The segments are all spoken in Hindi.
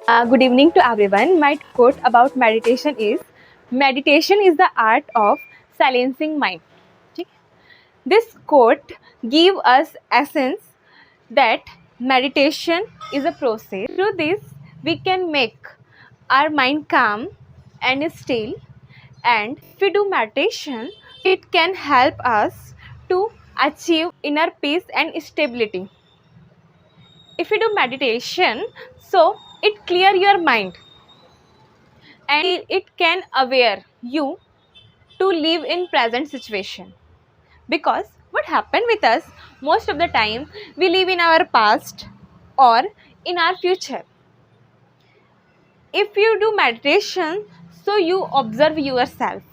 Good evening to everyone. My quote about meditation is the art of silencing mind. ठीक है? This quote give us essence that meditation is a process. Through this, we can make our mind calm and still. And if we do meditation, it can help us to achieve inner peace and stability. If you do meditation, so it clear your mind and it can aware you to live in present situation, because what happened with us most of the time, we live in our past or in our future. If you do meditation, so you observe yourself.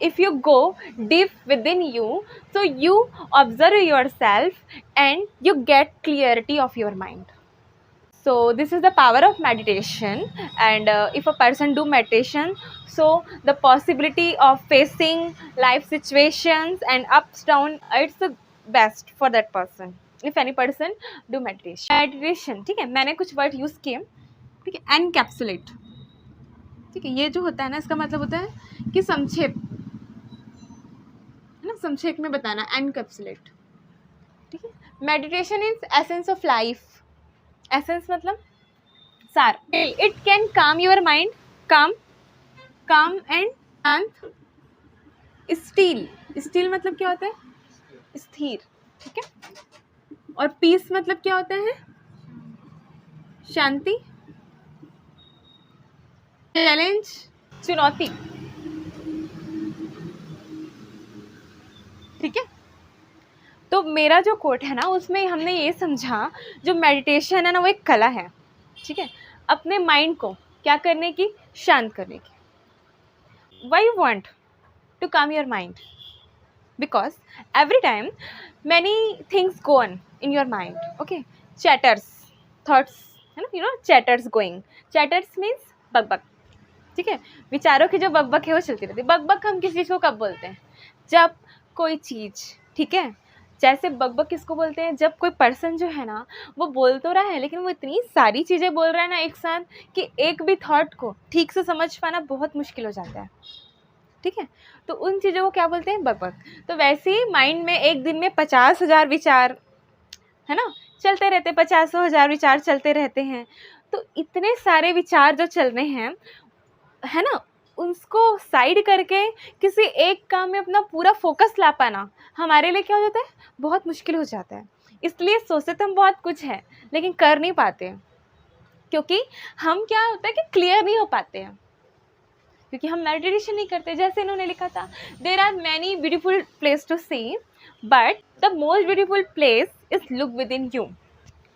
If you go deep within you, so you observe yourself and you get clarity of your mind. So this is the power of meditation. And if a person do meditation, so the possibility of facing life situations and ups down, it's the best for that person if any person do meditation. ठीक है, मैंने कुछ वर्ड यूज किए. ठीक है, एनकैप्सुलेट. ठीक है, ये जो होता है ना, इसका मतलब होता है कि संक्षेप, है ना, संक्षेप में बताना, एनकैप्सुलेट. ठीक है, meditation is essence of life. Essence मतलब सार. इट कैन काम योर माइंड, काम एंड शांत. स्टील, स्टील मतलब क्या होता है? स्थिर. ठीक है, और पीस मतलब क्या होता है? शांति. चैलेंज, चुनौती. ठीक है, तो मेरा जो कोट है ना, उसमें हमने ये समझा जो मेडिटेशन है ना, वो एक कला है. ठीक है, अपने माइंड को क्या करने की? शांत करने की. Why you want to calm your mind? Because every time many things go on in your mind. Okay, chatters, thoughts, है ना, you know, chatters going. Chatters means बकबक. ठीक है, विचारों की जो बकबक है वो चलती रहती है. बकबक हम किस चीज़ को कब बोलते हैं? जब कोई चीज़, ठीक है, जैसे बकबक किसको बोलते हैं? जब कोई पर्सन जो है ना, वो बोल तो रहा है लेकिन वो इतनी सारी चीज़ें बोल रहा है ना एक साथ कि एक भी थॉट को ठीक से समझ पाना बहुत मुश्किल हो जाता है. ठीक है, तो उन चीज़ों को क्या बोलते हैं? बकबक. तो वैसे ही माइंड में एक दिन में 50,000 विचार, है ना, चलते रहते, 50,000 विचार चलते रहते हैं. तो इतने सारे विचार जो चल रहे हैं, है ना, उसको साइड करके किसी एक काम में अपना पूरा फोकस ला पाना हमारे लिए क्या हो जाता है? बहुत मुश्किल हो जाता है. इसलिए सोचते तो हम बहुत कुछ है लेकिन कर नहीं पाते, क्योंकि हम क्या होता है कि क्लियर नहीं हो पाते हैं, क्योंकि हम मेडिटेशन नहीं करते. जैसे इन्होंने लिखा था, there are many beautiful place to see but the most beautiful place is look within you.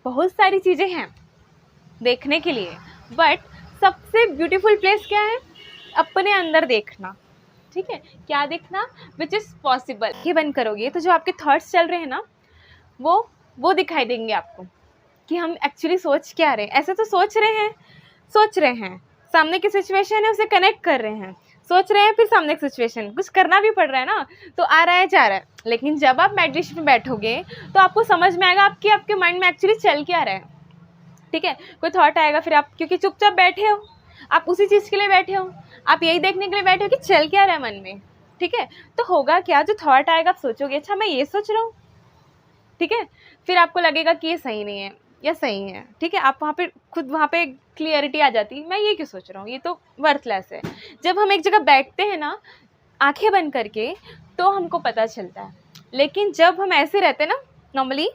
बहुत सारी चीज़ें हैं देखने के लिए, बट सबसे ब्यूटीफुल प्लेस क्या है? अपने अंदर देखना. ठीक है, क्या देखना? Which is possible. ये बंद करोगे तो जो आपके थॉट्स चल रहे हैं ना, वो दिखाई देंगे आपको कि हम एक्चुअली सोच क्या रहे हैं. ऐसे तो सोच रहे हैं, सामने की सिचुएशन है उसे कनेक्ट कर रहे हैं, सोच रहे हैं, फिर सामने की सिचुएशन, कुछ करना भी पड़ रहा है ना, तो आ रहा है जा रहा है. लेकिन जब आप मेडिटेशन में बैठोगे तो आपको समझ में आएगा आपके माइंड में एक्चुअली चल क्या रहा है. ठीक है, कोई थॉट आएगा, फिर आप क्योंकि चुपचाप बैठे हो, आप उसी चीज़ के लिए बैठे हो, आप यही देखने के लिए बैठे हो कि चल क्या रहा है मन में. ठीक है, तो होगा क्या? जो थॉट आएगा आप सोचोगे, अच्छा मैं ये सोच रहा हूँ. ठीक है, फिर आपको लगेगा कि ये सही नहीं है या सही है. ठीक है, आप वहाँ पे क्लियरिटी आ जाती है, मैं ये क्यों सोच रहा हूँ, ये तो वर्थलेस है. जब हम एक जगह बैठते हैं ना आंखें बंद करके, तो हमको पता चलता है. लेकिन जब हम ऐसे रहते हैं ना, नॉर्मली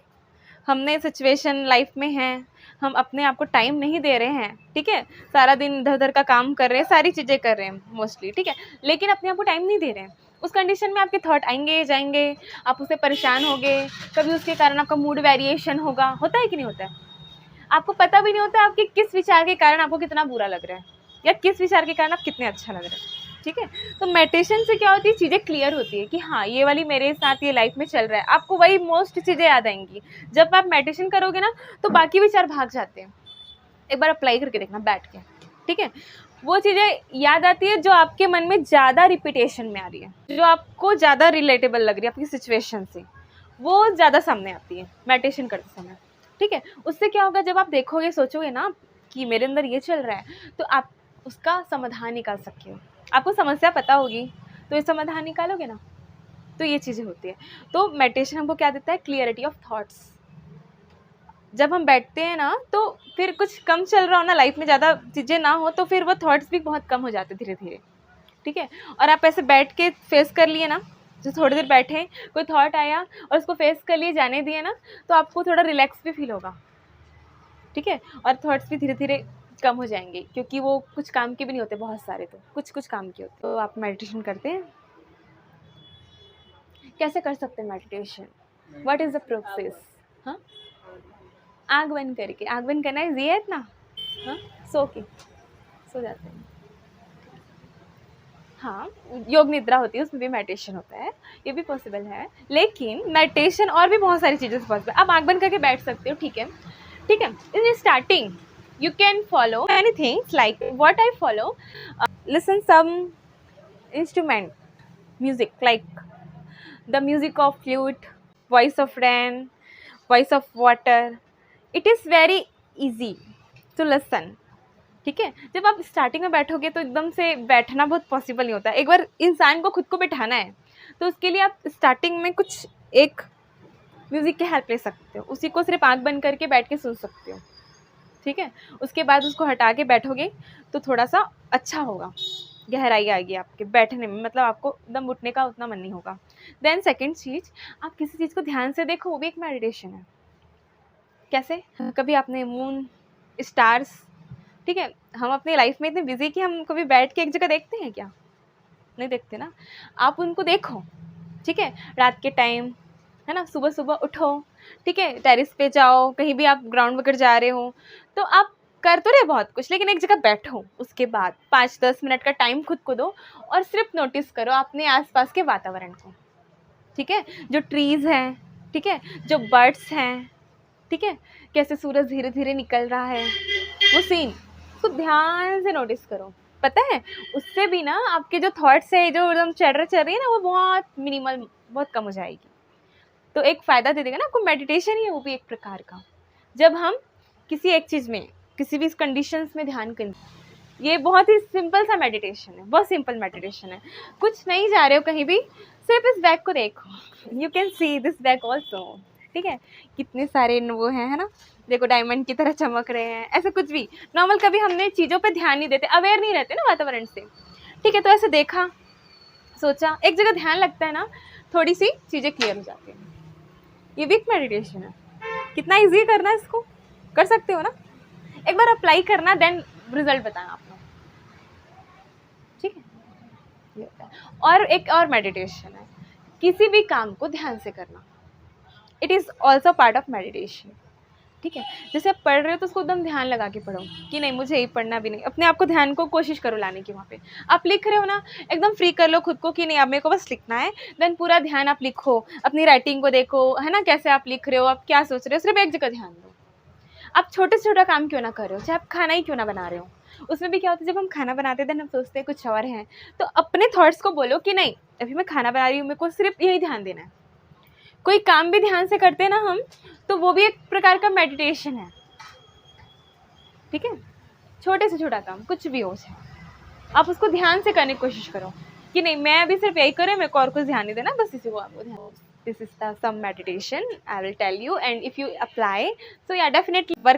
हमने सिचुएशन लाइफ में हैं, हम अपने आप को टाइम नहीं दे रहे हैं. ठीक है, सारा दिन इधर उधर का काम कर रहे हैं, सारी चीज़ें कर रहे हैं मोस्टली. ठीक है, लेकिन अपने आप को टाइम नहीं दे रहे हैं. उस कंडीशन में आपके थॉट आएंगे जाएंगे, आप उससे परेशान होगे, कभी उसके कारण आपका मूड वेरिएशन होगा. होता है कि नहीं होता है? आपको पता भी नहीं होता आपके किस विचार के कारण आपको कितना बुरा लग रहा है, या किस विचार के कारण आप कितने अच्छा लग रहे हैं. ठीक है, तो मेडिटेशन से क्या होती है? चीज़ें क्लियर होती है कि हाँ, ये वाली मेरे साथ ये लाइफ में चल रहा है. आपको वही मोस्ट चीज़ें याद आएंगी. जब आप मेडिटेशन करोगे ना, तो बाकी विचार भाग जाते हैं. एक बार अप्लाई करके देखना बैठ के. ठीक है, वो चीज़ें याद आती है जो आपके मन में ज़्यादा रिपीटेशन में आ रही है, जो आपको ज़्यादा रिलेटेबल लग रही है आपकी सिचुएशन से, वो ज़्यादा सामने आती है मेडिटेशन करते समय. ठीक है, उससे क्या होगा? जब आप देखोगे, सोचोगे ना कि मेरे अंदर ये चल रहा है, तो आप उसका समाधान निकाल सकते हो। आपको समस्या पता होगी तो ये समाधान निकालोगे ना। तो ये चीज़ें होती है। तो मेडिटेशन हमको क्या देता है? Clarity of thoughts. जब हम बैठते हैं ना तो फिर कुछ कम चल रहा हो ना लाइफ में, ज़्यादा चीज़ें ना हो, तो फिर वो थॉट्स भी बहुत कम हो जाते धीरे धीरे, ठीक है। और आप ऐसे बैठ के फेस कर लिए ना, जो थोड़ी देर बैठे, कोई थॉट आया और उसको फेस कर लिए, जाने दिए ना, तो आपको थोड़ा रिलैक्स भी फील होगा, ठीक है। और थॉट्स भी धीरे धीरे कम हो जाएंगे, क्योंकि वो कुछ काम के भी नहीं होते, बहुत सारे तो कुछ कुछ काम के होते। तो आप मेडिटेशन करते हैं, कैसे कर सकते हैं meditation? What is the process? हाँ, आँख बंद करके, आँख बंद करना ईजी है इतना? हाँ, सो जाते हैं। हाँ, योग निद्रा होती है, उसमें भी मेडिटेशन होता है, ये भी पॉसिबल है। लेकिन मेडिटेशन और भी बहुत सारी चीज़ों से पॉसिबल है। आप आँख बंद करके बैठ सकते हो, ठीक है, ठीक है। In starting you can follow many things like what I follow, listen some instrument music like the music of flute, voice of rain, voice of water. It is very easy to listen, ठीक है। जब आप स्टार्टिंग में बैठोगे तो एकदम से बैठना बहुत पॉसिबल नहीं होता। एक बार इंसान को खुद को बैठाना है तो उसके लिए आप स्टार्टिंग में कुछ एक म्यूज़िक की हेल्प ले सकते हो, उसी को सिर्फ आँख बंद करके बैठ के सुन सकते हो, ठीक है। उसके बाद उसको हटा के बैठोगे तो थोड़ा सा अच्छा होगा, गहराई आएगी आपके बैठने में, मतलब आपको एकदम उठने का उतना मन नहीं होगा। देन सेकंड चीज़, आप किसी चीज़ को ध्यान से देखो, वो भी एक मेडिटेशन है। कैसे? कभी आपने मून, स्टार्स, ठीक है, हम अपनी लाइफ में इतने बिजी कि हम कभी बैठ के एक जगह देखते हैं क्या? नहीं देखते ना। आप उनको देखो, ठीक है, रात के टाइम, है ना, सुबह सुबह उठो, ठीक है, टेरेस पे जाओ, कहीं भी आप ग्राउंड वगैरह जा रहे हो तो आप कर तो रहे बहुत कुछ, लेकिन एक जगह बैठो, उसके बाद 5-10 मिनट का टाइम खुद को दो और सिर्फ नोटिस करो अपने आसपास के वातावरण को, ठीक है, जो ट्रीज़ हैं, ठीक है, जो बर्ड्स हैं, ठीक है, कैसे सूरज धीरे धीरे निकल रहा है, वो सीन उसको ध्यान से नोटिस करो। पता है, उससे भी ना आपके जो थॉट्स है, जो एकदम चढ़ रही है ना, वो बहुत मिनिमल, बहुत कम हो जाएगी। तो एक फ़ायदा दे देगा ना आपको, मेडिटेशन ही है वो भी एक प्रकार का। जब हम किसी एक चीज़ में, किसी भी कंडीशंस में ध्यान करें, ये बहुत ही सिंपल सा मेडिटेशन है, बहुत सिंपल मेडिटेशन है। कुछ नहीं जा रहे हो कहीं भी, सिर्फ इस बैग को देखो, you can see this bag also, ठीक है, कितने सारे वो हैं, है ना, देखो डायमंड की तरह चमक रहे हैं, ऐसे कुछ भी नॉर्मल। कभी हमने चीज़ों पे ध्यान नहीं देते, अवेयर नहीं रहते ना वातावरण से, ठीक है, तो ऐसे देखा, सोचा, एक जगह ध्यान लगता है ना, थोड़ी सी चीज़ें क्लियर हो जाती हैं। ये भी एक मेडिटेशन है। कितना इजी करना है, इसको कर सकते हो ना, एक बार अप्लाई करना, देन रिजल्ट बताना आप लोग, ठीक है, ये होता है। और एक और मेडिटेशन है, किसी भी काम को ध्यान से करना, it is also part of meditation, ठीक है। जैसे आप पढ़ रहे हो तो उसको एकदम ध्यान लगा के पढ़ो कि नहीं मुझे यही पढ़ना भी नहीं, अपने आप को ध्यान को कोशिश करो लाने की वहाँ पे। आप लिख रहे हो ना, एकदम फ्री कर लो खुद को कि नहीं अब मेरे को बस लिखना है, देन पूरा ध्यान आप लिखो, अपनी राइटिंग को देखो, है ना, कैसे आप लिख रहे हो, आप क्या सोच रहे हो, सिर्फ एक जगह ध्यान दो। आप छोटे से छोटा काम क्यों ना कर रहे हो, चाहे आप खाना ही क्यों ना बना रहे हो, उसमें भी क्या होता है, जब हम खाना बनाते हैं हम सोचते हैं कुछ और हैं, तो अपने थॉट्स को बोलो कि नहीं अभी मैं खाना बना रही हूँ, मेरे को सिर्फ यही ध्यान देना है। कोई काम भी ध्यान से करते हैं ना हम, तो वो भी एक प्रकार का मेडिटेशन है, ठीक है। छोटे से छोटा काम कुछ भी हो जाए, आप उसको ध्यान से करने की कोशिश करो कि नहीं मैं अभी सिर्फ यही करूँ, मेरे को और कुछ ध्यान नहीं देना, बस इसी को आपको ध्यान। This is the some meditation I will tell you, and if you apply, so yeah definitely work